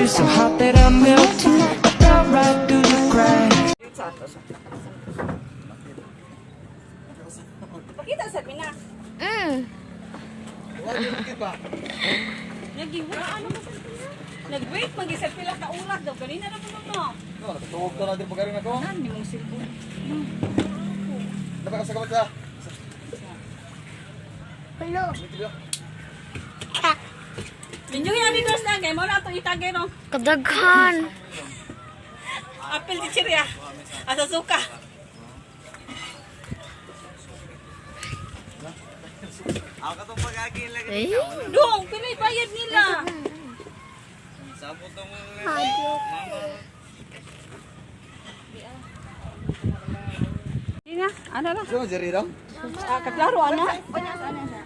you so hot that I'm melting. Fell right through the cracks. Pakita sa mina. Nag-wait, mag-isip pila ka oras daw. Kanina na po no. Tuwag ka na din pagaling ako. Hindi mong cellphone. Dapat ka sa kamot ka. Hello. Minyo yan dito sa tagay. Mo na ito itagay no. Kadaghan. Apil di chirya. Asa suka. Ako ka itong pagkagin lagi. Dong, pilay bayad nila. Sabot ang mga Hadyo. Hindi na, ano na. Sino, Jerry Ram? Kaklaro, ano?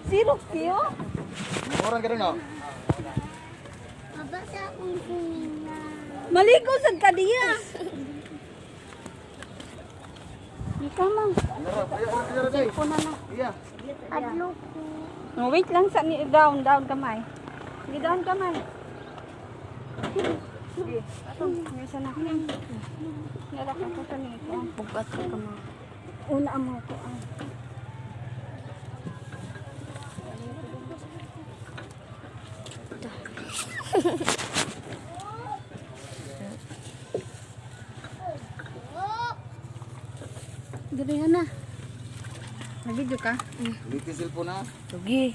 Zero, Pio? Orang ka rin o. Mabasa akong kumina. Maligo sa kadiya. Di ka man. Cellphone na na. Iya. Adlo ko. Oh, wait lang sa down kamay. Sige, down kamay. Sige, atong, ngayon na. Nala ka ko sa nito. Bugat ka ka mo. Una mo ko ang. Dali na. Nag-video ka? Ulitin cellphone na. Sige.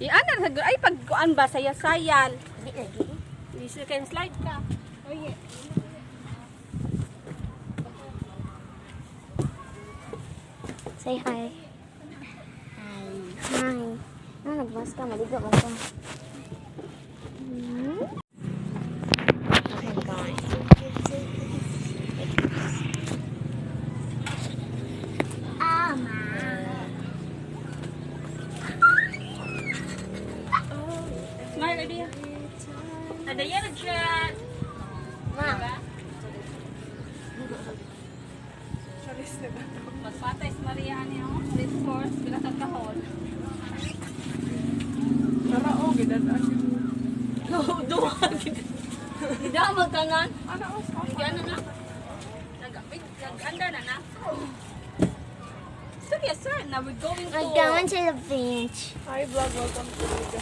Ana sa ay pagkuan ba saya-sayal. You can slide ka. Oh yeah. Say hi. Hi. Ah, nagbas ka. Maligo ka pa. Okay, guys. Smart idea. Ada yan na chat. Ma. Magpatay si Maria niyo. Red course, bila sa kahon. Tara o, gidadaan. Duha, gidadaan. Magkangan. Ano o? Ano na? Nag-anda na. Sige, sir. Now we're going We're to... going to the beach. Hi, vlog. Welcome to the...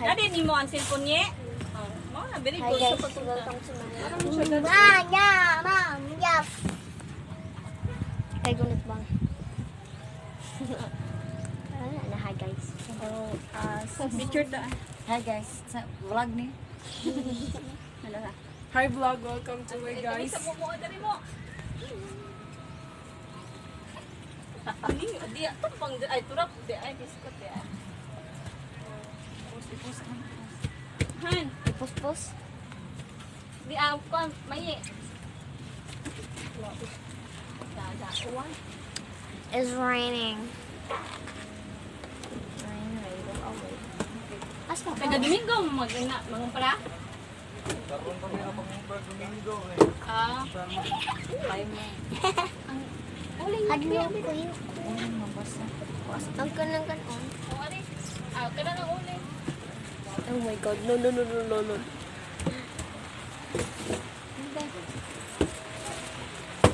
Adi, ni mo ang cellphone niya? Oh, na, very Hi good. guys, Sa pagpunta. welcome to my Mom, yes. Kay gunit bang? Ano, hi guys. Picture ta. Hi guys, sa vlog ni. Hello ha. Hi vlog, welcome to my guys. Sa mo dari mo. Ani, dia to pang ay turap de ay biskot de. Post. Han, Pus-pus. di ang kon may. Da uwan. It's raining. Asa Kada Domingo magina mangumpra. Karoon kami ang mga Domingo eh. Ah, Hadlo ko yun. Ang kanang kanon. ori. Ah, kada na uli. Oh my god, no.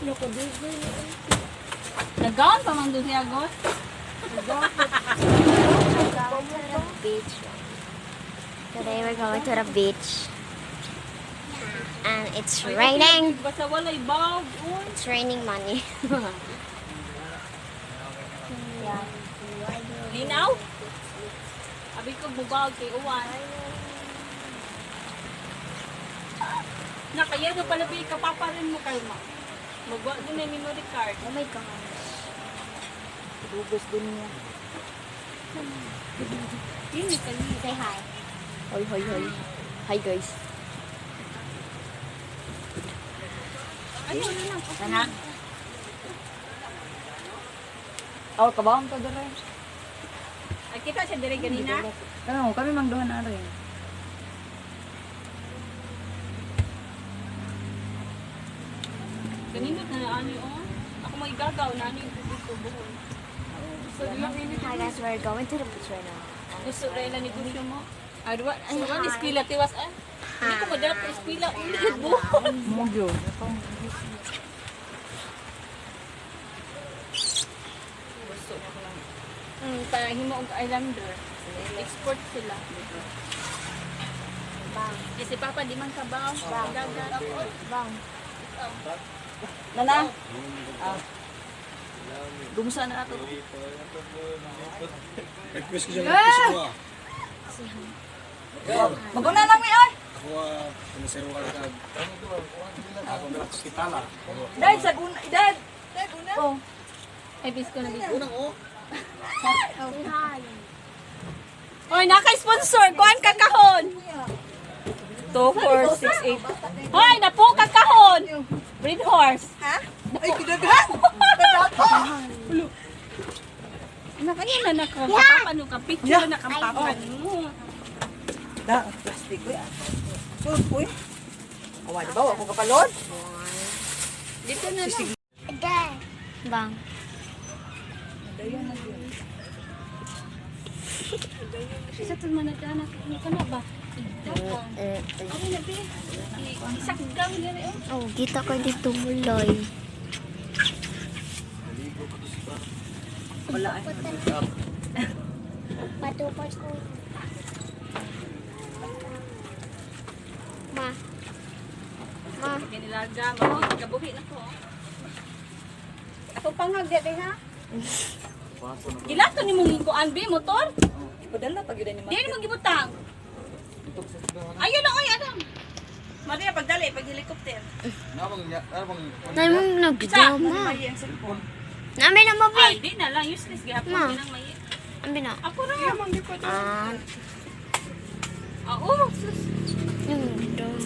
Loko, Nagaon pa man doon siya gon. beach. Today we're going to the beach. And it's raining. Basta walay bag. It's raining money. Yeah. Linaw. Abi ko bubag kay uwan. Nakaya na pala bi kapaparin mo kayo ma. Magwa din may memory card. Oh my god. Dugos din niya. Ini kali. Say hi. Hoy. Hi guys. Ayun na. Sana. Aw, kabawang to dire. Ay kita siya dire ganina. Kano, kami mangduhan na rin. Ganina na ano oh. Ako may gagaw na ano yung tubig ko buhol. So lang ini Hi guys, we're going to the beach right now. gusto rin na negosyo mo. Ay, duwa, ano ba? Eskwela tiwas ah. Hindi ko madapat ispila ulit mo. Mogyo. Para himo og islander. Export sila. Bang. Kasi papa di man kabaw. Dagat. Bang. Nana. Gumusta na ato? Request ko siya ng piso ko ah. Maguna lang mi ay. Ako pinisero ka lang. Ako na kita la. Dad sa guna, dad. Dad guna. Oh. Ay bis ko na dito. Unang oh. Hoy, naka-sponsor. Kuan ka kahon. 2, 4, 6, 8. Hoy, napo ka kahon. Breed horse. Ha? Ay kidagan. Nakanya na nakapapan ka picture na kampapan mo. Da, plastic ko ya. Sus, uy. Awa, di ba? Ako kapalod? Dito na lang. Bang. Sa tun man na ano ka na ba? Ano na be? Isakgang diri oh. Oh, kita ko dito mulay. Wala ay. Matupad ko. Ma. Ma. Ginilaga, magkabuhi na ko. Ako pangag diri ha. Gilato ni mong kuan be motor? Padala pag yun ni Di mo gibutang. Ayun na oy Adam. Maria pagdali pag helicopter. Nay mo nagdrama. Namin na mabi. Ay di na lang useless gihapon Ma. nang may. Ambi na. Ako ra. Ah, Oo, sus. yung drama.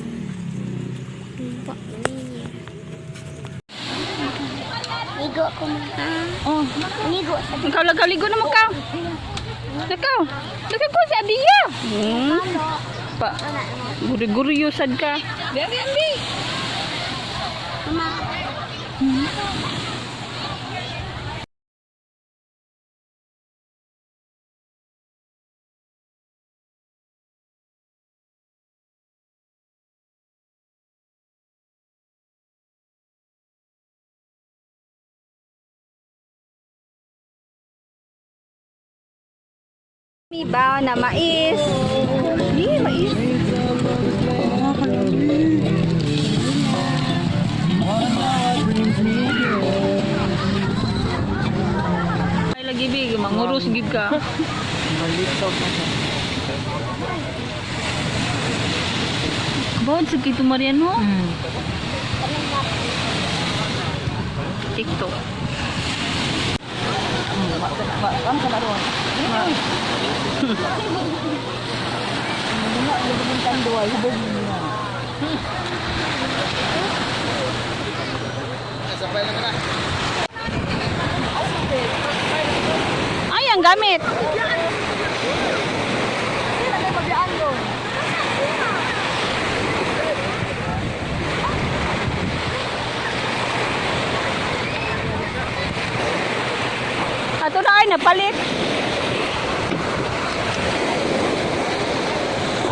Tumpa ni. Ligo ko mo. Oh, Ligo. ikaw lagaw-ligo na mo ka. Nakaw. Nakaw si Adia. Pa. Guri-guri sad ka. Bibi ambi. Mama. Ibaw na mais. Ni mais. Ay lagi big mangurus gid ka. Bawon sa kito Mariano. TikTok. Ano ka na doon? Ay, ang gamit. Ato na ay napalit.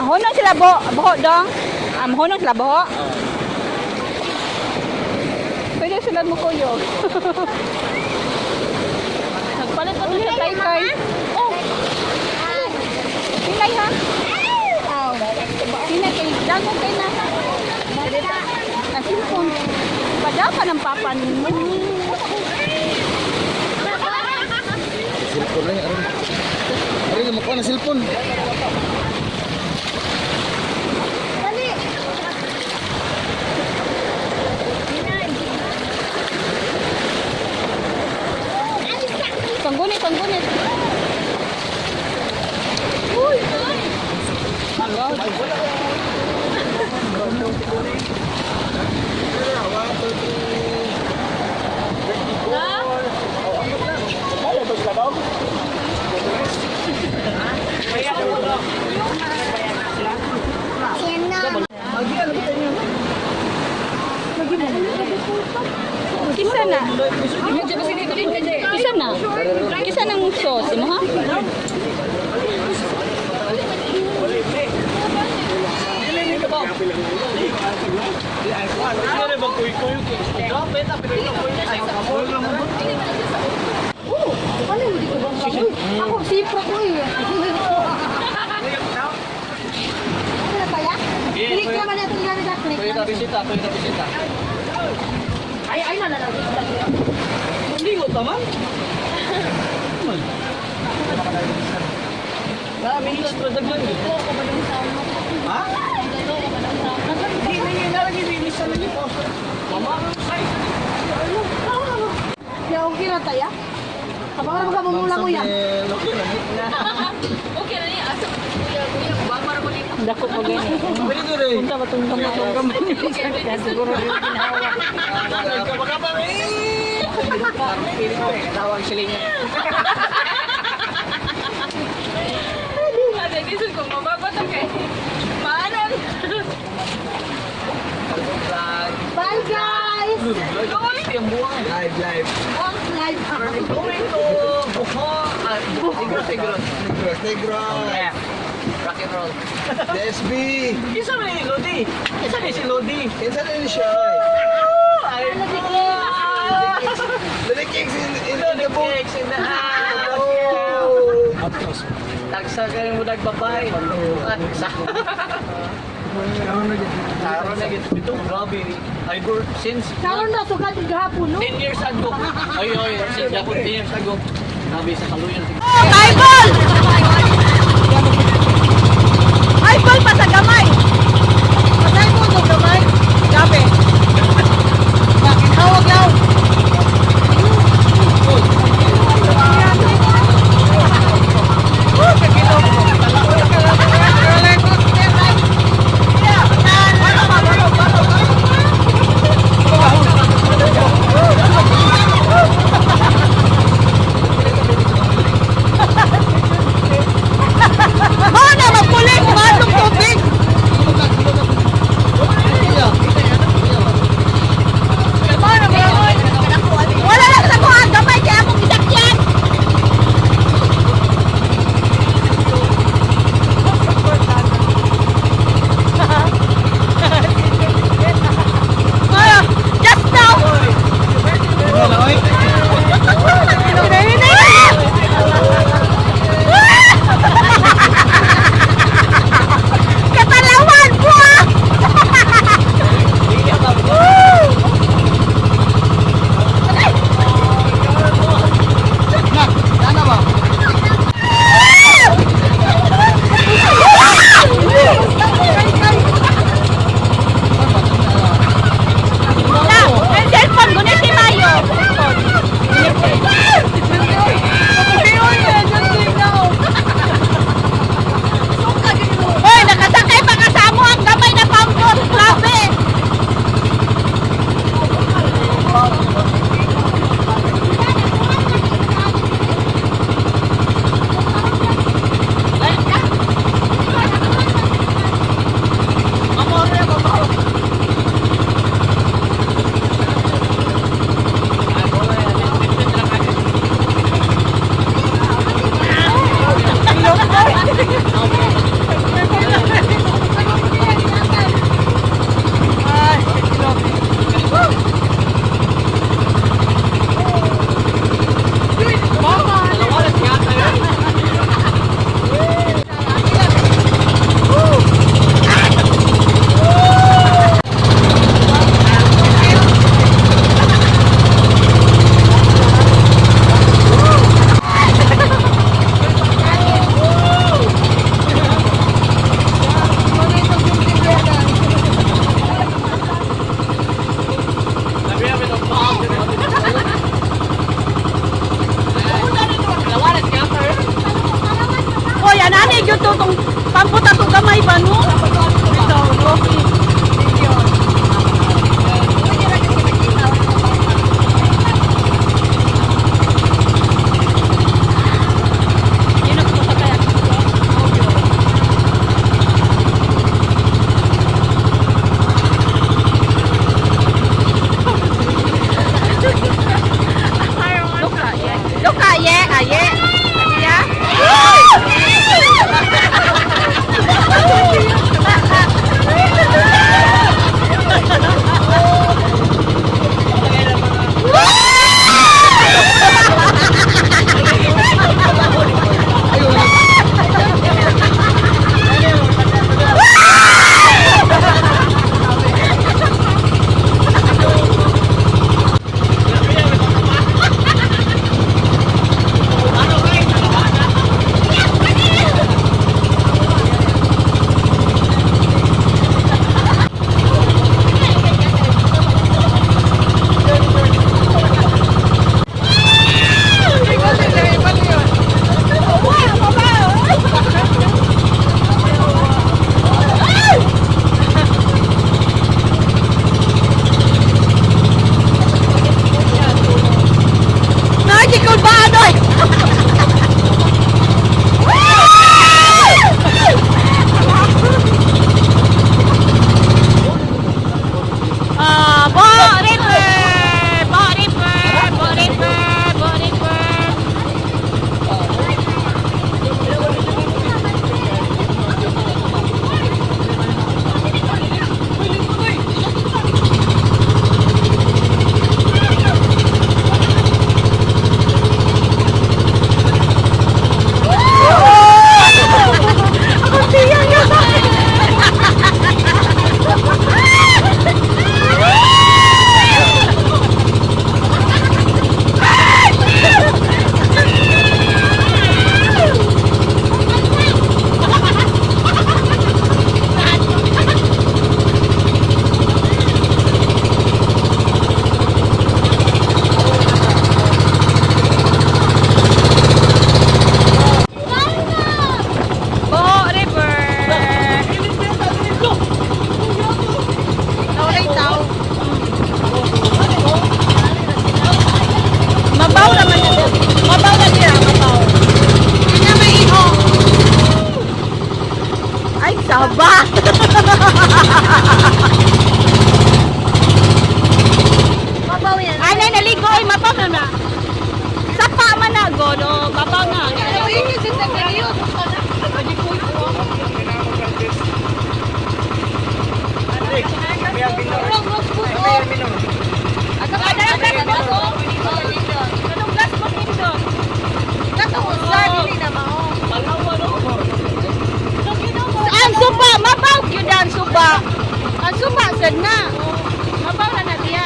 Honong sila buho dong. Honong sila buho. Pwede sila mo kuyog. Nagpalit pa sa kay. Oh. Pinay ha? Pinay kay dagong kay na. Nasilpon. Padapa ng papa mo. Silpon na aron. Aron mo ko na silpon. Panggunit, panggunit. Uy! Kisa na. Kisa na. Kisa ng sauce mo ha? Ako, sipro ko eh. Ano na kaya? Click naman natin gamit at click. Bisita. Ay, na. Ligot naman. Dami yung production. Ha? Hindi na yun lagi linis sa lagi po. Mama, ay. Ya, okay na tayo. Kapag ka mamula ko yan. Okay na niya. Asa kuya, bamar ko dito. Dako pa gani. Pwede rin. Punta ba tungkam na tungkam? Kaya siguro yung ginawa. Kapag tawag sila niya. Ada gising ko mababatang kay. Paano? Bye, guys! Yung buwan. Live. Live. Going to Negros. Negros. Rock and roll. DSB. Isa na ni Lodi. Isa ni si Lodi. Kinsa na siya? Ay, The kicks in the the boat. cakes in the house. Oh. Tagsa ka rin mo nagbabay. Tagsa. Karon na gito. Ito, grabe. I work since Karon na, sukat yung gahapon, no? 10 years ago. Ay, since dapat 10 years ago. Sabi sa kaluyan. Bible! Bible pa sa gamay. Patay mo sa gamay. Gabi. Bakit hawag yaw? Mana magpulit, matong tubig. suba. Ang suba sad na. Mabaw na na diya.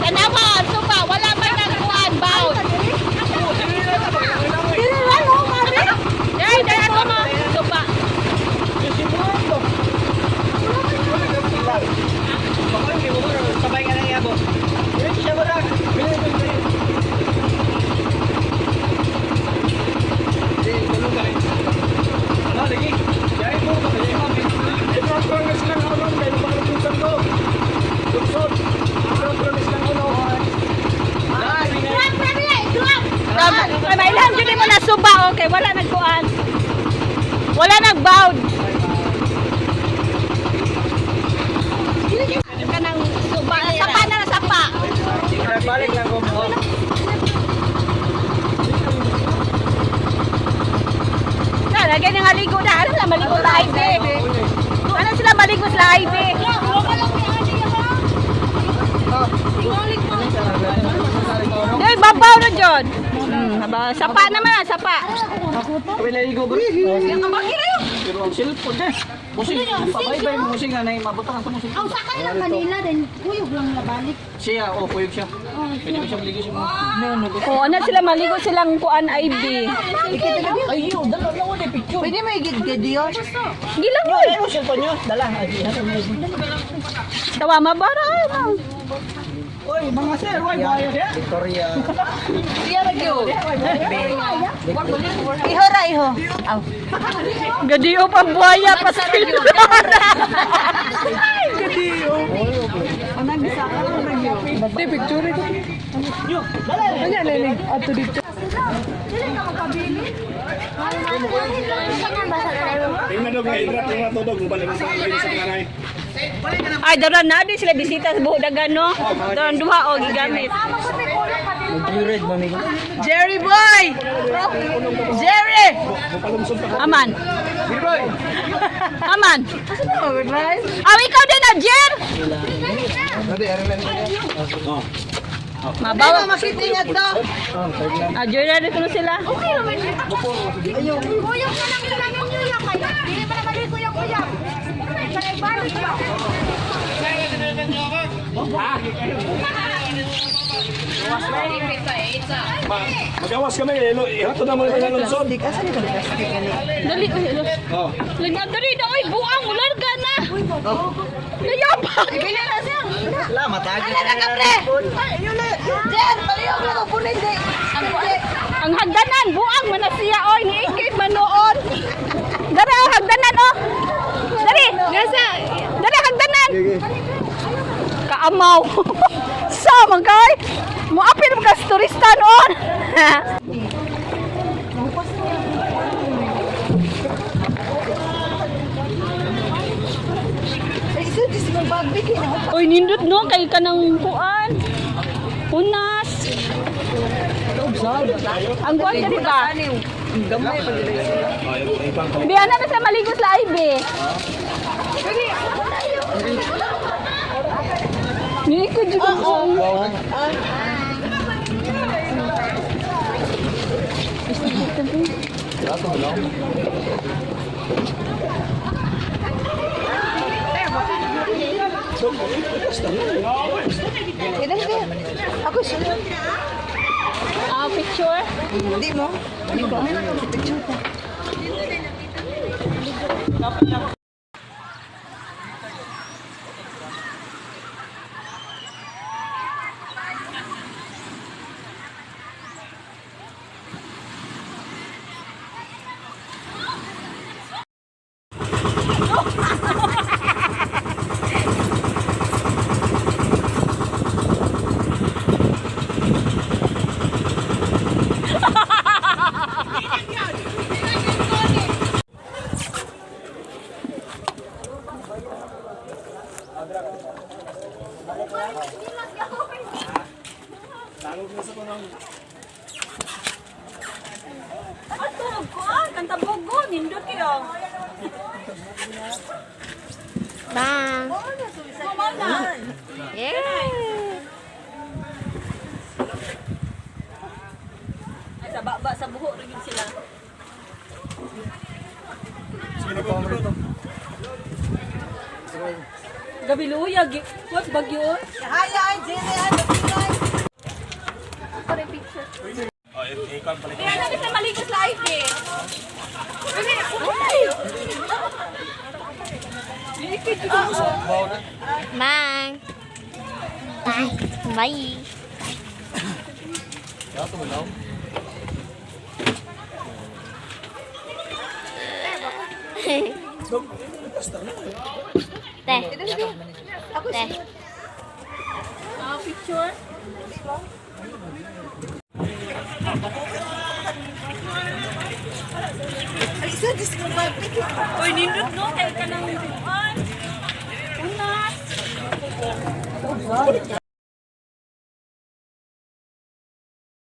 Tanawa, ang suba, wala man nagkuan bound. Ay, dahil ako mo, suba. Sabay ka lang yabo. Siya mo lang. Lagi. Jai mo ka jai mo. Ito ang promise lang ako nung kay pagkutusan ko. Tuksod. Ito ang promise lang ako nung. May ilan dyan mo na suba, okay, wala nagkuan. Wala nag-bound. Kanang suba, sapa na sapa. Balik lang ko mo. Na, lagay na nga ligo na. Ano sila maligo sa highway? Ano sila maligo sa highway? Ay, babaw na dyan. Sapa naman, sapa. Kami naligo ba? Yung kabaki na yun. Pero ang cellphone na. Musing, pabaybay mo musing nga na mabutangan sa musing. Ang sakay lang kanila din, kuyog lang nabalik. Siya, puyog siya. Pwede mo siya maligo siya mo. O, ano sila maligo silang kuan IB. Ay, yun, dalaw na wala picture. Pwede mo igid yun? Gilang mo. Ay, yung cellphone nyo. Dala. Tawa mabara. Oy, mga sir, why bayad ya? Victoria. Iho ra, iho. Gadiyo pa buhaya pa sa Gadiyo. Ay, daran na di sila bisita sa buhok dagan, no? Daran duha o gigamit. Jerry boy! Jerry! Aman. Aman. Aw, ikaw din na, Jer! Mabawa. Makita niya to. Jer na rin sila. Kuyog na lang sila ng kuyog kayo. Hindi pa naman yung kuyog-kuyog. Balik ba? Magawas kami, ihato na mo ng lungsod. Asa ni plastic ani? Dali. Dali na, oy, buang, ularga na. Nayabang. Ibili na siya. Salamat ha. Ano na ka pre? Jen, palihog lang ang punin di. Ang hagdanan, buang man na siya, oy, niikig manoon. Dali, ang hagdanan, oh. Dali. Dali, hagdanan. Kaamaw. Sama kay. Muapil mo ka sa turista noon. Isa di si magbagbi kay na. Uy, nindot no, kay ka ng kuan. Punas. Ang kuan ka di ba? Gamay pa dili. Biya na sa maligo sa IB. Ni ko juga ko. Ako siya. Picture. Hindi mo. Hindi ko. Picture ko. Kantabogo, nindot kayo. Bang. Yeah. Ay, sa baba, sa buhok rin sila. Gabi luyag. What bagyo? Haya ay Jenny ano pilay. Kaya nabi sa maligos live eh. Bye. Bye. Bye. Teh. Teh. Picture. Alisa dis ko ba picture. Uy, nindot no. Kaya ka nang on. Unas.